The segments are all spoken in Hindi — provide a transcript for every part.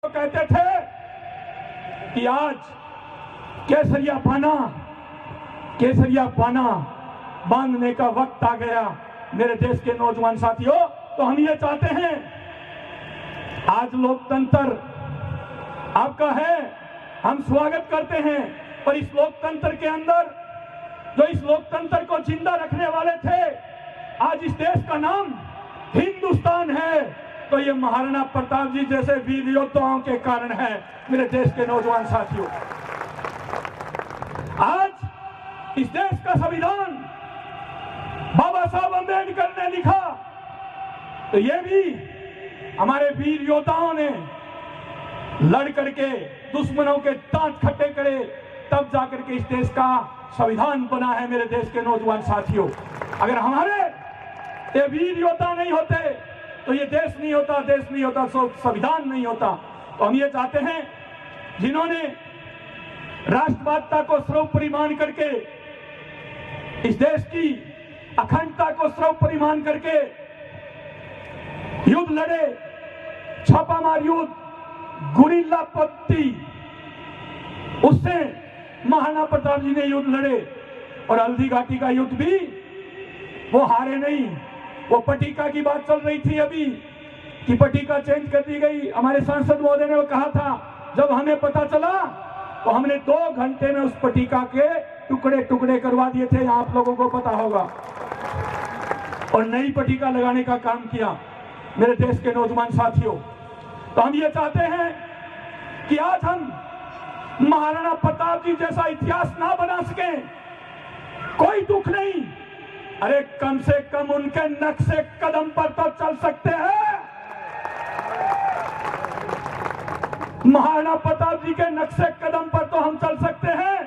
तो कहते थे कि आज केसरिया पाना बांधने का वक्त आ गया। मेरे देश के नौजवान साथियों, तो हम ये चाहते हैं, आज लोकतंत्र आपका है, हम स्वागत करते हैं, पर इस लोकतंत्र के अंदर जो इस लोकतंत्र को जिंदा रखने वाले थे, आज इस देश का नाम हिंदुस्तान है, तो ये महाराणा प्रताप जी जैसे वीर योद्धाओं के कारण है। मेरे देश के नौजवान साथियों, आज इस देश का संविधान बाबा साहब अम्बेडकर ने लिखा, तो ये भी हमारे वीर योद्धाओं ने लड़ करके दुश्मनों के दांत खट्टे करे, तब जाकर के इस देश का संविधान बना है। मेरे देश के नौजवान साथियों, अगर हमारे ये वीर योद्धा नहीं होते तो ये देश नहीं होता, देश नहीं होता तो संविधान नहीं होता। तो हम ये चाहते हैं, जिन्होंने राष्ट्रवादिता को सर्वोपरि मान करके इस देश की अखंडता को सर्वोपरि मान करके युद्ध लड़े, छापामार युद्ध, गुरिल्ला पद्धति, उससे महाराणा प्रताप जी ने युद्ध लड़े, और हल्दी घाटी का युद्ध भी वो हारे नहीं। वो पट्टिका की बात चल रही थी अभी कि पट्टिका चेंज कर दी गई। हमारे सांसद महोदय ने वो कहा था, जब हमें पता चला तो हमने 2 घंटे में उस पट्टिका के टुकड़े टुकड़े करवा दिए थे, आप लोगों को पता होगा, और नई पट्टिका लगाने का काम किया। मेरे देश के नौजवान साथियों, तो हम ये चाहते हैं कि आज हम महाराणा प्रताप जी जैसा इतिहास ना बना सके, कोई दुख नहीं, अरे कम से कम उनके नक्शे कदम पर तो चल सकते हैं। महाराणा प्रताप जी के नक्शे कदम पर तो हम चल सकते हैं।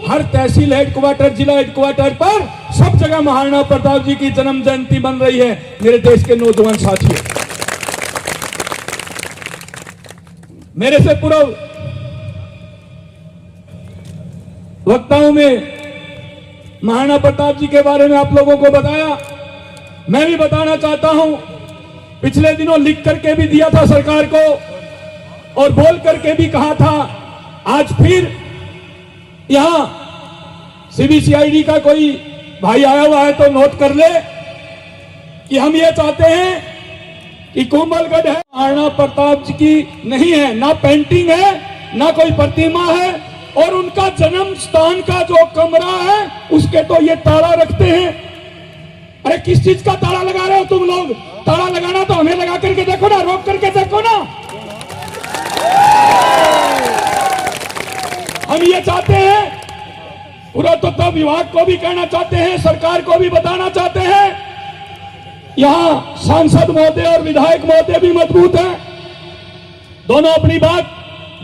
हर तहसील हेडक्वार्टर, जिला हेडक्वार्टर पर सब जगह महाराणा प्रताप जी की जन्म जयंती बन रही है। मेरे देश के नौजवान साथियों, मेरे से पूर्व वक्ताओं में महाराणा प्रताप जी के बारे में आप लोगों को बताया, मैं भी बताना चाहता हूं। पिछले दिनों लिख करके भी दिया था सरकार को, और बोल करके भी कहा था। आज फिर यहां सीबीसीआईडी का कोई भाई आया हुआ है तो नोट कर ले कि हम ये चाहते हैं कि कोमलगढ़ है, महाराणा प्रताप जी की नहीं है, ना पेंटिंग है, ना कोई प्रतिमा है, और उनका जन्म स्थान का जो कमरा है उसके तो ये ताला रखते हैं। अरे किस चीज का ताला लगा रहे हो तुम लोग? ताला लगाना तो हमें लगा करके देखो ना, रोक करके देखो ना। हम ये चाहते हैं, पुरातत्व विभाग को भी कहना चाहते हैं, सरकार को भी बताना चाहते हैं, यहां सांसद महोदय और विधायक महोदय भी मजबूत हैं, दोनों अपनी बात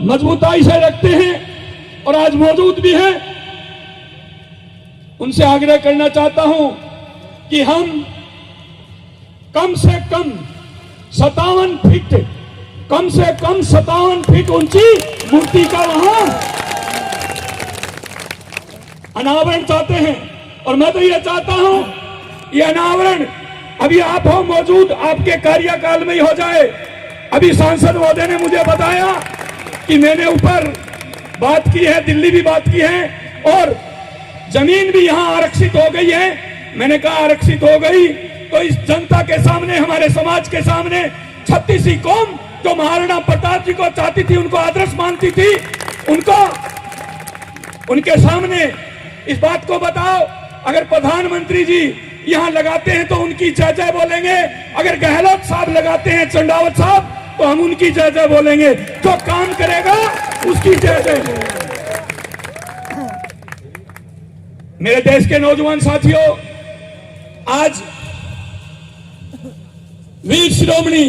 मजबूताई से रखते हैं और आज मौजूद भी हैं। उनसे आग्रह करना चाहता हूं कि हम कम से कम 57 फीट, कम से कम 57 फीट ऊंची मूर्ति का वहां अनावरण चाहते हैं। और मैं तो ये चाहता हूं, ये अनावरण अभी आप हो मौजूद, आपके कार्यकाल में ही हो जाए। अभी सांसद महोदय ने मुझे बताया कि मैंने ऊपर बात की है, दिल्ली भी बात की है, और जमीन भी यहां आरक्षित हो गई है। मैंने कहा आरक्षित हो गई तो इस जनता के सामने, हमारे समाज के सामने 36वीं कौम जो महाराणा प्रताप जी को चाहती थी, उनको आदर्श मानती थी, उनके सामने इस बात को बताओ। अगर प्रधानमंत्री जी यहां लगाते हैं तो उनकी जय जय बोलेंगे, अगर गहलोत साहब लगाते हैं, चंडावत साहब, तो हम उनकी जय जय बोलेंगे। जो काम करेगा उसकी जय जय। मेरे देश के नौजवान साथियों, आज वीर शिरोमणि